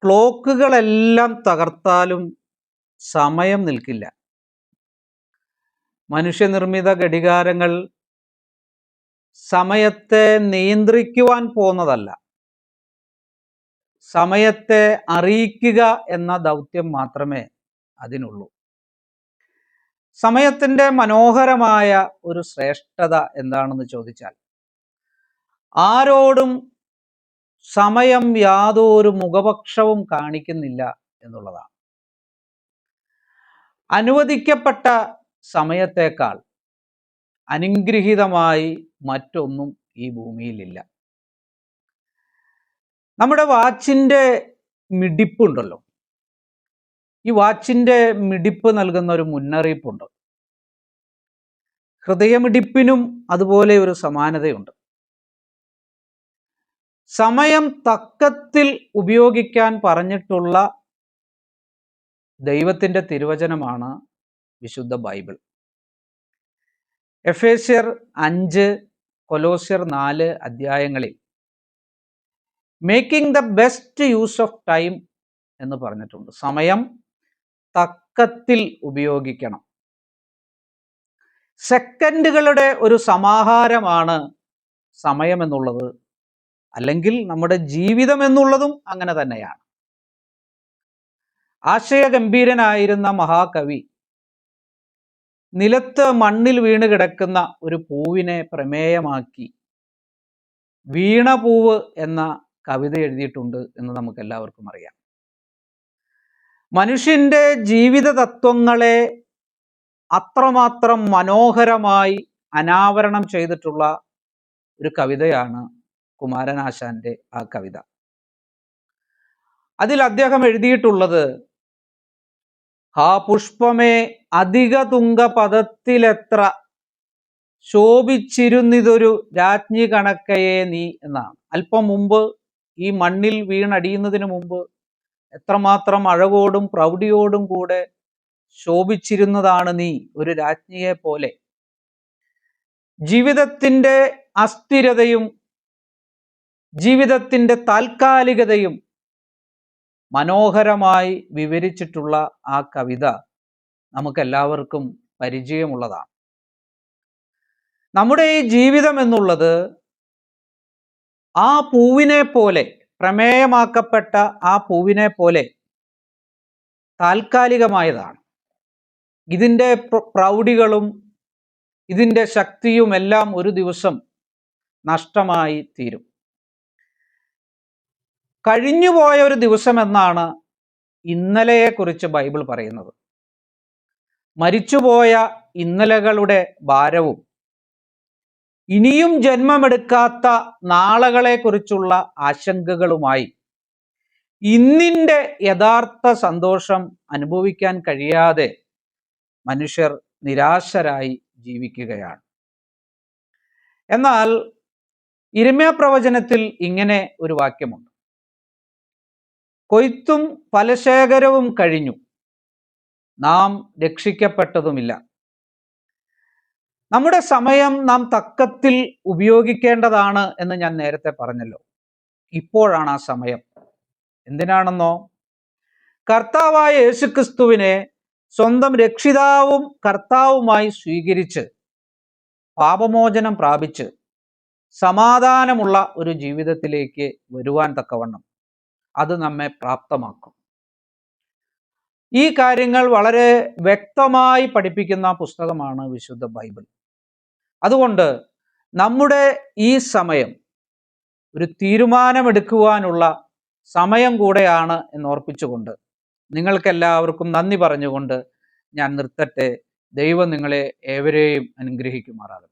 ക്ലോക്കുകളെല്ലാം തകർത്താലും സമയം നിൽക്കില്ല. മനുഷ്യനിർമ്മിത ഘടികാരങ്ങൾ സമയത്തെ നിയന്ത്രിക്കുവാൻ പോകുന്നതല്ല, സമയത്തെ അറിയിക്കുക എന്ന ദൗത്യം മാത്രമേ അതിനുള്ളൂ. സമയത്തിൻ്റെ മനോഹരമായ ഒരു ശ്രേഷ്ഠത എന്താണെന്ന് ചോദിച്ചാൽ, ആരോടും സമയം യാതൊരു മുഖപക്ഷവും കാണിക്കുന്നില്ല എന്നുള്ളതാണ്. അനുവദിക്കപ്പെട്ട സമയത്തേക്കാൾ അനുഗ്രഹീതമായി മറ്റൊന്നും ഈ ഭൂമിയിലില്ല. നമ്മുടെ വാച്ചിൻ്റെ മിടിപ്പുണ്ടല്ലോ, ഈ വാച്ചിൻ്റെ മിടിപ്പ് നൽകുന്ന ഒരു മുന്നറിയിപ്പുണ്ട്. ഹൃദയമിടിപ്പിനും അതുപോലെ ഒരു സമാനതയുണ്ട്. സമയം തക്കത്തിൽ ഉപയോഗിക്കാൻ പറഞ്ഞിട്ടുള്ള ദൈവത്തിൻ്റെ തിരുവചനമാണ് വിശുദ്ധ ബൈബിൾ. എഫേസ്യർ 5, കൊലോസ്യർ 4 അധ്യായങ്ങളിൽ making the best use of time എന്ന് പറഞ്ഞിട്ടുണ്ട്. സമയം തക്കത്തിൽ ഉപയോഗിക്കണം. സെക്കൻഡുകളുടെ ഒരു സമാഹാരമാണ് സമയം എന്നുള്ളത്, അല്ലെങ്കിൽ നമ്മുടെ ജീവിതം എന്നുള്ളതും അങ്ങനെ തന്നെയാണ്. ആശയഗംഭീരനായിരുന്ന മഹാകവി നിലത്ത് മണ്ണിൽ വീണ് കിടക്കുന്ന ഒരു പൂവിനെ പ്രമേയമാക്കി വീണപൂവ് എന്ന കവിത എഴുതിയിട്ടുണ്ട് എന്ന് നമുക്കെല്ലാവർക്കും അറിയാം. മനുഷ്യൻ്റെ ജീവിത തത്വങ്ങളെ അത്രമാത്രം മനോഹരമായി അനാവരണം ചെയ്തിട്ടുള്ള ഒരു കവിതയാണ് കുമാരനാശാൻ്റെ ആ കവിത. അതിൽ അദ്ദേഹം എഴുതിയിട്ടുള്ളത്, ഹാ പുഷ്പമേ അധിക തുങ്ക പദത്തിലെത്ര ശോഭിച്ചിരുന്നിതൊരു രാജ്ഞി കണക്കയെ നീ എന്നാണ്. അല്പം മുമ്പ് ഈ മണ്ണിൽ വീണടിയുന്നതിന് മുമ്പ് എത്രമാത്രം അഴകോടും പ്രൗഢിയോടും കൂടെ ശോഭിച്ചിരുന്നതാണ് നീ, ഒരു രാജ്ഞിയെ പോലെ. ജീവിതത്തിൻ്റെ അസ്ഥിരതയും ജീവിതത്തിൻ്റെ താൽക്കാലികതയും മനോഹരമായി വിവരിച്ചിട്ടുള്ള ആ കവിത നമുക്കെല്ലാവർക്കും പരിചയമുള്ളതാണ്. നമ്മുടെ ഈ ജീവിതം എന്നുള്ളത് ആ പൂവിനെ പോലെ, പ്രമേയമാക്കപ്പെട്ട ആ പൂവിനെ പോലെ താൽക്കാലികമായതാണ്. ഇതിൻ്റെ പ്രൗഢികളും ഇതിൻ്റെ ശക്തിയും എല്ലാം ഒരു ദിവസം നഷ്ടമായി തീരും. കഴിഞ്ഞുപോയ ഒരു ദിവസം എന്നാണ് ഇന്നലെയെക്കുറിച്ച് ബൈബിൾ പറയുന്നത്. മരിച്ചുപോയ ഇന്നലകളുടെ ഭാരവും ഇനിയും ജന്മമെടുക്കാത്ത നാളുകളെക്കുറിച്ചുള്ള ആശങ്കകളുമായി ഇന്നിൻ്റെ യഥാർത്ഥ സന്തോഷം അനുഭവിക്കാൻ കഴിയാതെ മനുഷ്യർ നിരാശരായി ജീവിക്കുകയാണ്. എന്നാൽ യിരെമ്യാ പ്രവചനത്തിൽ ഇങ്ങനെ ഒരു വാക്യമുണ്ട്, കൊയ്ത്തും ഫലശേഖരവും കഴിഞ്ഞു, നാം രക്ഷിക്കപ്പെട്ടതുമില്ല. നമ്മുടെ സമയം നാം തക്കത്തിൽ ഉപയോഗിക്കേണ്ടതാണ് എന്ന് ഞാൻ നേരത്തെ പറഞ്ഞല്ലോ. ഇപ്പോഴാണ് ആ സമയം. എന്തിനാണെന്നോ, കർത്താവായ യേശുക്രിസ്തുവിനെ സ്വന്തം രക്ഷിതാവും കർത്താവുമായി സ്വീകരിച്ച് പാപമോചനം പ്രാപിച്ച് സമാധാനമുള്ള ഒരു ജീവിതത്തിലേക്ക് വരുവാൻ തക്കവണ്ണം അത് നമ്മെ പ്രാപ്തമാക്കും. ഈ കാര്യങ്ങൾ വളരെ വ്യക്തമായി പഠിപ്പിക്കുന്ന പുസ്തകമാണ് വിശുദ്ധ ബൈബിൾ. അതുകൊണ്ട് നമ്മുടെ ഈ സമയം ഒരു തീരുമാനമെടുക്കുവാനുള്ള സമയം കൂടെയാണ് എന്നോർപ്പിച്ചുകൊണ്ട് നിങ്ങൾക്കെല്ലാവർക്കും നന്ദി പറഞ്ഞുകൊണ്ട് ഞാൻ നിർത്തട്ടെ. ദൈവം നിങ്ങളെ ഏവരെയും അനുഗ്രഹിക്കുമാറാകട്ടെ.